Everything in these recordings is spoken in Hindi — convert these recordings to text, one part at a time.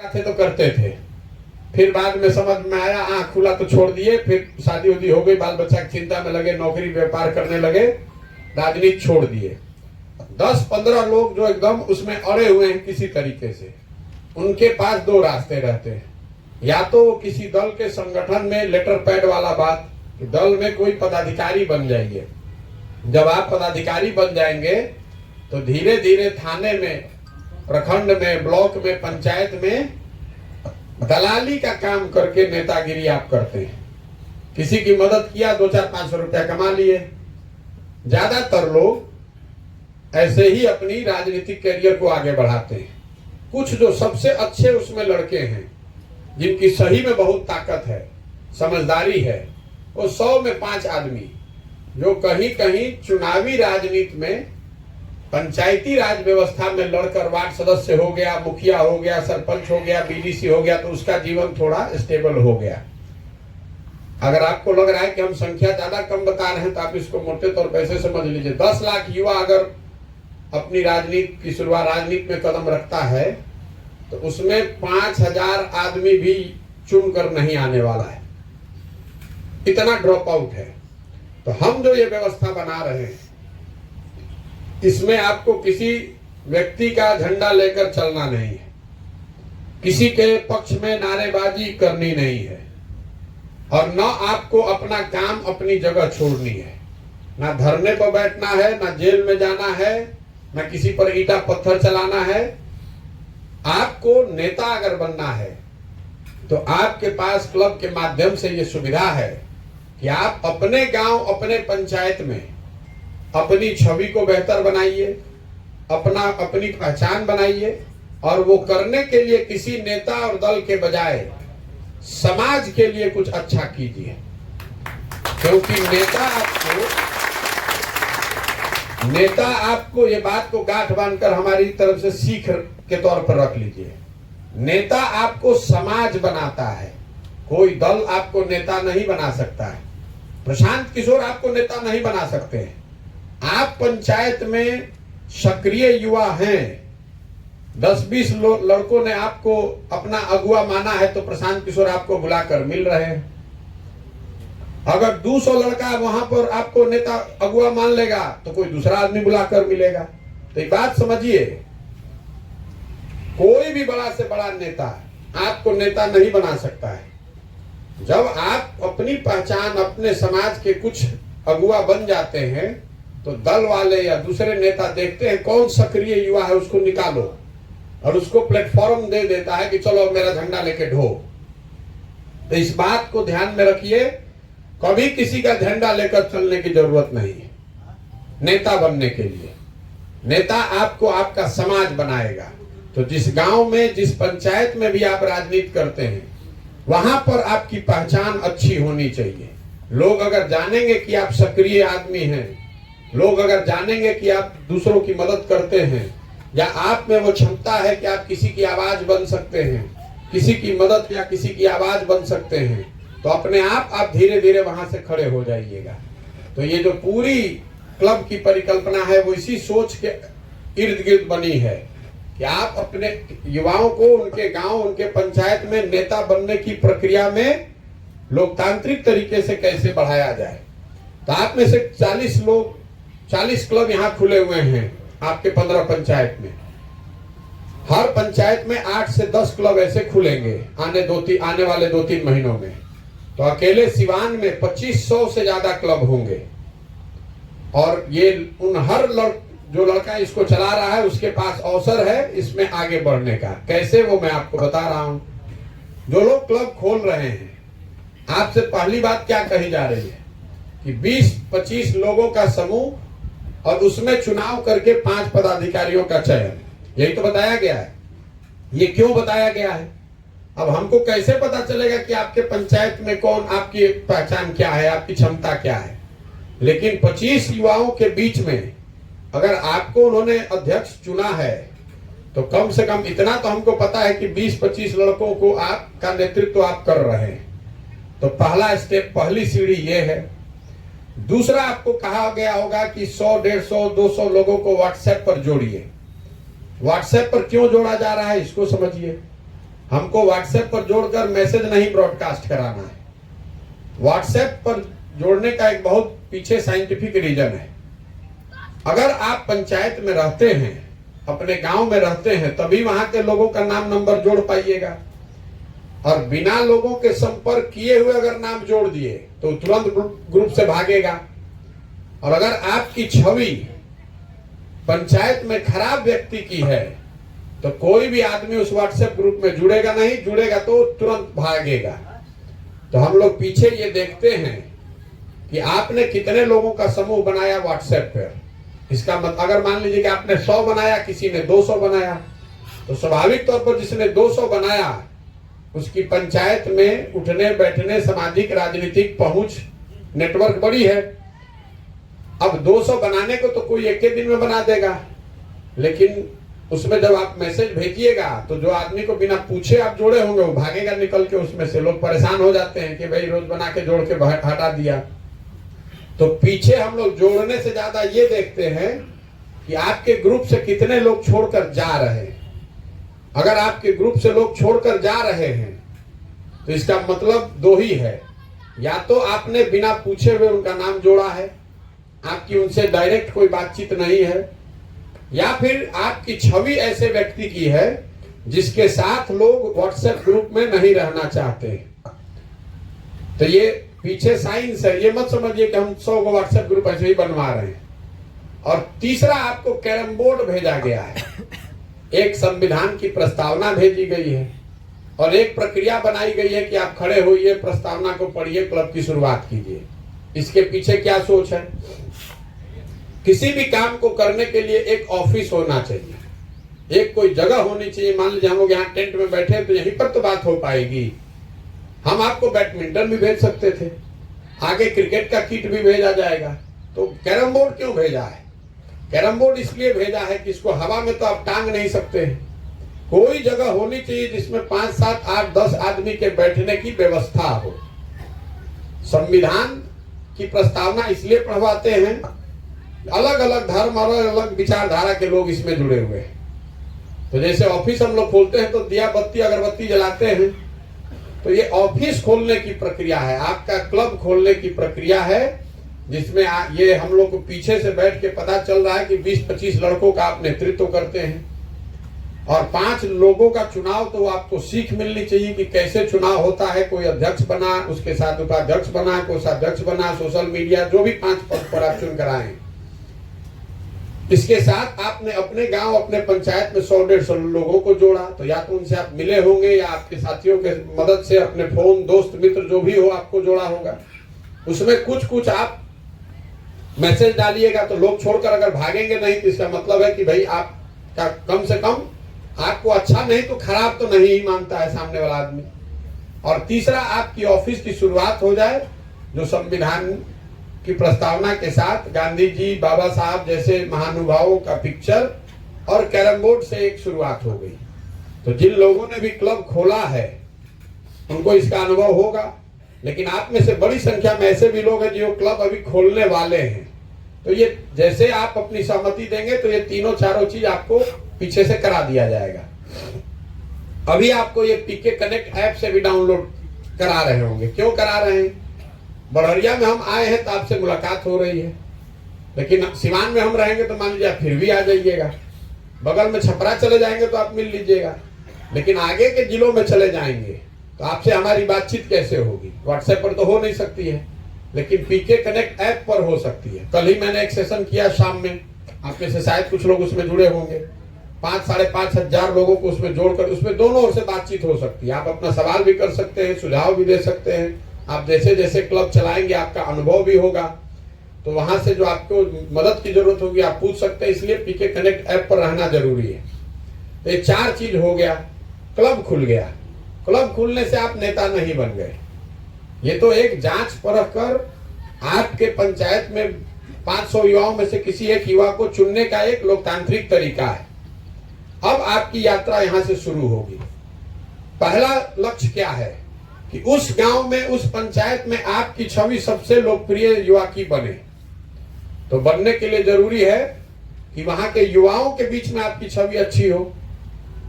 थे तो करते थे, फिर बाद में समझ में आया, आंख खुला तो छोड़ दिए, फिर शादी उदी हो गई, बाल बच्चा की चिंता में लगे, नौकरी व्यापार करने लगे, राजनीति छोड़ दिए। 10-15 लोग जो एकदम उसमें अड़े हुए हैं किसी तरीके से, उनके पास दो रास्ते रहते हैं। या तो किसी दल के संगठन में लेटर पैड वाला बात कि दल में कोई पदाधिकारी बन जाइए। जब आप पदाधिकारी बन जाएंगे तो धीरे धीरे थाने में, प्रखंड में, ब्लॉक में, पंचायत में दलाली का काम करके नेतागिरी आप करते हैं। किसी की मदद किया, 2-4-500 रुपया कमा लिए। ज्यादातर लोग ऐसे ही अपनी राजनीतिक कैरियर को आगे बढ़ाते हैं। कुछ जो सबसे अच्छे उसमें लड़के हैं, जिनकी सही में बहुत ताकत है, समझदारी है, वो 100 में 5 आदमी जो कहीं कहीं चुनावी राजनीति में, पंचायती राज व्यवस्था में लड़कर वार्ड सदस्य हो गया, मुखिया हो गया, सरपंच हो गया, बीडीसी हो गया, तो उसका जीवन थोड़ा स्टेबल हो गया। अगर आपको लग रहा है कि हम संख्या ज्यादा कम बता रहे हैं तो आप इसको मोटे तौर पर ऐसे समझ लीजिए, 10 लाख युवा अगर अपनी राजनीति की शुरुआत, राजनीति में कदम रखता है, तो उसमें 5000 आदमी भी चुनकर नहीं आने वाला है, इतना ड्रॉप आउट है। तो हम जो ये व्यवस्था बना रहे हैं, इसमें आपको किसी व्यक्ति का झंडा लेकर चलना नहीं है, किसी के पक्ष में नारेबाजी करनी नहीं है, और न आपको अपना काम अपनी जगह छोड़नी है। ना धरने पर बैठना है, ना जेल में जाना है, ना किसी पर ईंटा पत्थर चलाना है। आपको नेता अगर बनना है तो आपके पास क्लब के माध्यम से ये सुविधा है कि आप अपने गांव, अपने पंचायत में अपनी छवि को बेहतर बनाइए, अपनी पहचान बनाइए, और वो करने के लिए किसी नेता और दल के बजाय समाज के लिए कुछ अच्छा कीजिए। क्योंकि नेता आपको ये बात को गांठ बांधकर हमारी तरफ से सीख के तौर पर रख लीजिए, नेता आपको समाज बनाता है, कोई दल आपको नेता नहीं बना सकता है। प्रशांत किशोर आपको नेता नहीं बना सकते हैं। आप पंचायत में सक्रिय युवा हैं, 10-20 लड़कों ने आपको अपना अगुआ माना है, तो प्रशांत किशोर आपको बुलाकर मिल रहे हैं। अगर 200 लड़का वहां पर आपको नेता अगुआ मान लेगा, तो कोई दूसरा आदमी बुलाकर मिलेगा। तो एक बात समझिए, कोई भी बड़ा से बड़ा नेता आपको नेता नहीं बना सकता है। जब आप अपनी पहचान, अपने समाज के कुछ अगुआ बन जाते हैं, तो दल वाले या दूसरे नेता देखते हैं कौन सक्रिय युवा है, उसको निकालो, और उसको प्लेटफॉर्म दे देता है कि चलो मेरा झंडा लेके ढो। तो इस बात को ध्यान में रखिए, कभी किसी का झंडा लेकर चलने की जरूरत नहीं है नेता बनने के लिए। नेता आपको आपका समाज बनाएगा। तो जिस गांव में, जिस पंचायत में भी आप राजनीति करते हैं, वहां पर आपकी पहचान अच्छी होनी चाहिए। लोग अगर जानेंगे कि आप सक्रिय आदमी हैं, लोग अगर जानेंगे कि आप दूसरों की मदद करते हैं, या आप में वो क्षमता है कि आप किसी की आवाज बन सकते हैं, किसी की मदद या किसी की आवाज बन सकते हैं, तो अपने आप धीरे धीरे वहां से खड़े हो जाइएगा। तो ये जो पूरी क्लब की परिकल्पना है, वो इसी सोच के इर्द गिर्द बनी है कि आप अपने युवाओं को उनके गांव, उनके पंचायत में नेता बनने की प्रक्रिया में लोकतांत्रिक तरीके से कैसे बढ़ाया जाए। तो आप में से 40 क्लब यहाँ खुले हुए हैं आपके 15 पंचायत में। हर पंचायत में 8 से 10 क्लब ऐसे खुलेंगे आने वाले 2-3 महीनों में। तो अकेले सिवान में 2500 से ज्यादा क्लब होंगे, और ये हर जो लड़का इसको चला रहा है उसके पास अवसर है इसमें आगे बढ़ने का। कैसे, वो मैं आपको बता रहा हूं। जो लोग क्लब खोल रहे हैं, आपसे पहली बात क्या कही जा रही है कि 20-25 लोगों का समूह, और उसमें चुनाव करके 5 पदाधिकारियों का चयन, यही तो बताया गया है। ये क्यों बताया गया है? अब हमको कैसे पता चलेगा कि आपके पंचायत में कौन, आपकी पहचान क्या है, आपकी क्षमता क्या है? लेकिन 25 युवाओं के बीच में अगर आपको उन्होंने अध्यक्ष चुना है, तो कम से कम इतना तो हमको पता है कि 20-25 लड़कों को आपका नेतृत्व आप कर रहे हैं। तो पहला स्टेप, पहली सीढ़ी ये है। दूसरा, आपको कहा गया होगा कि 100, 150, 200 लोगों को व्हाट्सएप पर जोड़िए। व्हाट्सएप पर क्यों जोड़ा जा रहा है, इसको समझिए। हमको व्हाट्सएप पर जोड़कर मैसेज नहीं ब्रॉडकास्ट कराना है। व्हाट्सएप पर जोड़ने का एक बहुत पीछे साइंटिफिक रीजन है। अगर आप पंचायत में रहते हैं, अपने गांव में रहते हैं, तभी वहां के लोगों का नाम नंबर जोड़ पाइएगा। और बिना लोगों के संपर्क किए हुए अगर नाम जोड़ दिए तो तुरंत ग्रुप से भागेगा। और अगर आपकी छवि पंचायत में खराब व्यक्ति की है तो कोई भी आदमी उस व्हाट्सएप ग्रुप में जुड़ेगा नहीं, जुड़ेगा तो तुरंत भागेगा। तो हम लोग पीछे ये देखते हैं कि आपने कितने लोगों का समूह बनाया व्हाट्सएप पर। इसका मतलब अगर मान लीजिए कि आपने 100 बनाया, किसी ने 200 बनाया, तो स्वाभाविक तौर पर जिसने 200 बनाया उसकी पंचायत में उठने बैठने, सामाजिक राजनीतिक पहुंच, नेटवर्क बड़ी है। अब 200 बनाने को तो कोई एक ही दिन में बना देगा, लेकिन उसमें जब आप मैसेज भेजिएगा तो जो आदमी को बिना पूछे आप जोड़े होंगे वो भागेगा निकल के उसमें से। लोग परेशान हो जाते हैं कि भाई रोज बना के जोड़ के हटा दिया। तो पीछे हम लोग जोड़ने से ज्यादा ये देखते हैं कि आपके ग्रुप से कितने लोग छोड़कर जा रहे हैं। अगर आपके ग्रुप से लोग छोड़कर जा रहे हैं तो इसका मतलब दो ही है, या तो आपने बिना पूछे हुए उनका नाम जोड़ा है, आपकी उनसे डायरेक्ट कोई बातचीत नहीं है, या फिर आपकी छवि ऐसे व्यक्ति की है जिसके साथ लोग व्हाट्सएप ग्रुप में नहीं रहना चाहते। तो ये पीछे साइंस है, ये मत समझिए कि हम 100 व्हाट्सएप ग्रुप ऐसे ही बनवा रहे हैं। और तीसरा, आपको कैरम बोर्ड भेजा गया है, एक संविधान की प्रस्तावना भेजी गई है और एक प्रक्रिया बनाई गई है कि आप खड़े होइए, प्रस्तावना को पढ़िए, क्लब की शुरुआत कीजिए। इसके पीछे क्या सोच है? किसी भी काम को करने के लिए एक ऑफिस होना चाहिए, एक कोई जगह होनी चाहिए। मान लीजिए हम लोग यहाँ टेंट में बैठे हैं तो यहीं पर तो बात हो पाएगी। हम आपको बैडमिंटन भी भेज सकते थे, आगे क्रिकेट का किट भी भेजा जाएगा। तो कैरम बोर्ड क्यों भेजा है? कैरम बोर्ड इसलिए भेजा है कि इसको हवा में तो आप टांग नहीं सकते हैं। कोई जगह होनी चाहिए जिसमें 5, 7, 8, 10 आदमी के बैठने की व्यवस्था हो। संविधान की प्रस्तावना इसलिए पढ़वाते हैं, अलग अलग धर्म और अलग विचारधारा के लोग इसमें जुड़े हुए हैं। तो जैसे ऑफिस हम लोग खोलते हैं तो दिया बत्ती अगरबत्ती जलाते हैं, तो ये ऑफिस खोलने की प्रक्रिया है, आपका क्लब खोलने की प्रक्रिया है, जिसमें ये हम लोग को पीछे से बैठ के पता चल रहा है कि 20-25 लड़कों का आप नेतृत्व करते हैं और 5 लोगों का चुनाव। तो आपको सीख मिलनी चाहिए कि कैसे चुनाव होता है। कोई अध्यक्ष बना, उसके साथ उपाध्यक्ष बना, कोषाध्यक्ष बना, सोशल मीडिया, जो भी 5 पद पर आप चुन कर आए। इसके साथ आपने अपने गांव, अपने पंचायत में 100-150 लोगों को जोड़ा, तो या तो उनसे आप मिले होंगे या आपके साथियों के मदद से अपने फोन, दोस्त मित्र जो भी हो आपको जोड़ा होगा। उसमें कुछ आप मैसेज डालिएगा तो लोग छोड़कर अगर भागेंगे नहीं तो इसका मतलब है कि भाई आपका कम से कम आपको अच्छा नहीं तो खराब तो नहीं ही मानता है सामने वाला आदमी। और तीसरा, आपकी ऑफिस की शुरुआत हो जाए जो संविधान की प्रस्तावना के साथ गांधी जी, बाबा साहब जैसे महानुभावों का पिक्चर और कैरम बोर्ड से एक शुरुआत हो गई। तो जिन लोगों ने भी क्लब खोला है उनको इसका अनुभव होगा, लेकिन आप में से बड़ी संख्या में ऐसे भी लोग हैं जो क्लब अभी खोलने वाले हैं। तो ये जैसे आप अपनी सहमति देंगे तो ये तीनों चारों चीज आपको पीछे से करा दिया जाएगा। अभी आपको ये पीके कनेक्ट ऐप से भी डाउनलोड करा रहे होंगे। क्यों करा रहे हैं? बड़हरिया में हम आए हैं तो आपसे मुलाकात हो रही है, लेकिन सिवान में हम रहेंगे तो मान लीजिए आप फिर भी आ जाइएगा। बगल में छपरा चले जाएंगे तो आप मिल लीजिएगा, लेकिन आगे के जिलों में चले जाएंगे तो आपसे हमारी बातचीत कैसे होगी? व्हाट्सएप पर तो हो नहीं सकती है, लेकिन पीके कनेक्ट ऐप पर हो सकती है। कल ही मैंने एक सेशन किया शाम में, आप में से शायद कुछ लोग उसमें जुड़े होंगे। 5-5.5 हजार लोगों को उसमें जोड़कर उसमें दोनों ओर से बातचीत हो सकती है। आप अपना सवाल भी कर सकते हैं, सुझाव भी दे सकते हैं। आप जैसे जैसे क्लब चलाएंगे आपका अनुभव भी होगा, तो वहां से जो आपको मदद की जरूरत होगी आप पूछ सकते हैं। इसलिए पीके कनेक्ट ऐप पर रहना जरूरी है। तो ये 4 चीज हो गया। क्लब खुल गया। क्लब खुलने से आप नेता नहीं बन गए। ये तो एक जांच परख कर आपके पंचायत में 500 युवाओं में से किसी एक युवा को चुनने का एक लोकतांत्रिक तरीका है। अब आपकी यात्रा यहां से शुरू होगी। पहला लक्ष्य क्या है कि उस गांव में, उस पंचायत में आपकी छवि सबसे लोकप्रिय युवा की बने। तो बनने के लिए जरूरी है कि वहां के युवाओं के बीच में आपकी छवि अच्छी हो,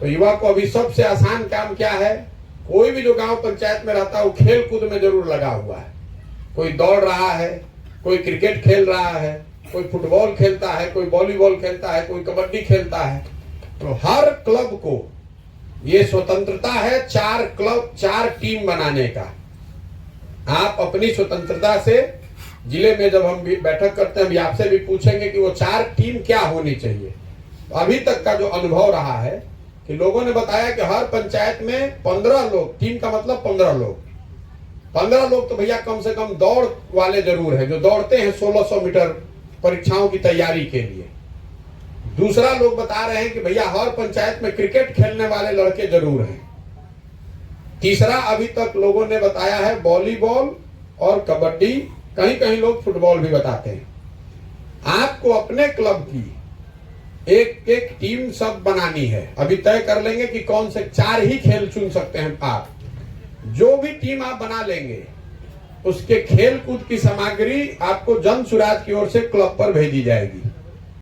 तो युवा को अभी सबसे आसान काम क्या है, कोई भी जो गांव पंचायत में रहता है वो खेल कूद में जरूर लगा हुआ है। कोई दौड़ रहा है, कोई क्रिकेट खेल रहा है, कोई फुटबॉल खेलता है, कोई वॉलीबॉल खेलता है, कोई कबड्डी खेलता है। तो हर क्लब को ये स्वतंत्रता है 4 क्लब 4 टीम बनाने का। आप अपनी स्वतंत्रता से जिले में जब हम बैठक करते हैं, अभी आपसे भी पूछेंगे कि वो 4 टीम क्या होनी चाहिए। तो अभी तक का जो अनुभव रहा है कि लोगों ने बताया कि हर पंचायत में 15 लोग, टीम का मतलब 15 लोग, 15 लोग तो भैया कम से कम दौड़ वाले जरूर है, जो दौड़ते हैं 1600 मीटर परीक्षाओं की तैयारी के लिए। दूसरा लोग बता रहे हैं कि भैया हर पंचायत में क्रिकेट खेलने वाले लड़के जरूर हैं। तीसरा अभी तक लोगों ने बताया है वॉलीबॉल और कबड्डी, कहीं कहीं लोग फुटबॉल भी बताते हैं। आपको अपने क्लब की एक एक टीम सब बनानी है। अभी तय कर लेंगे कि कौन से 4 ही खेल चुन सकते हैं आप। जो भी टीम आप बना लेंगे उसके खेल कूद की सामग्री आपको जन सुराज की ओर से क्लब पर भेजी जाएगी।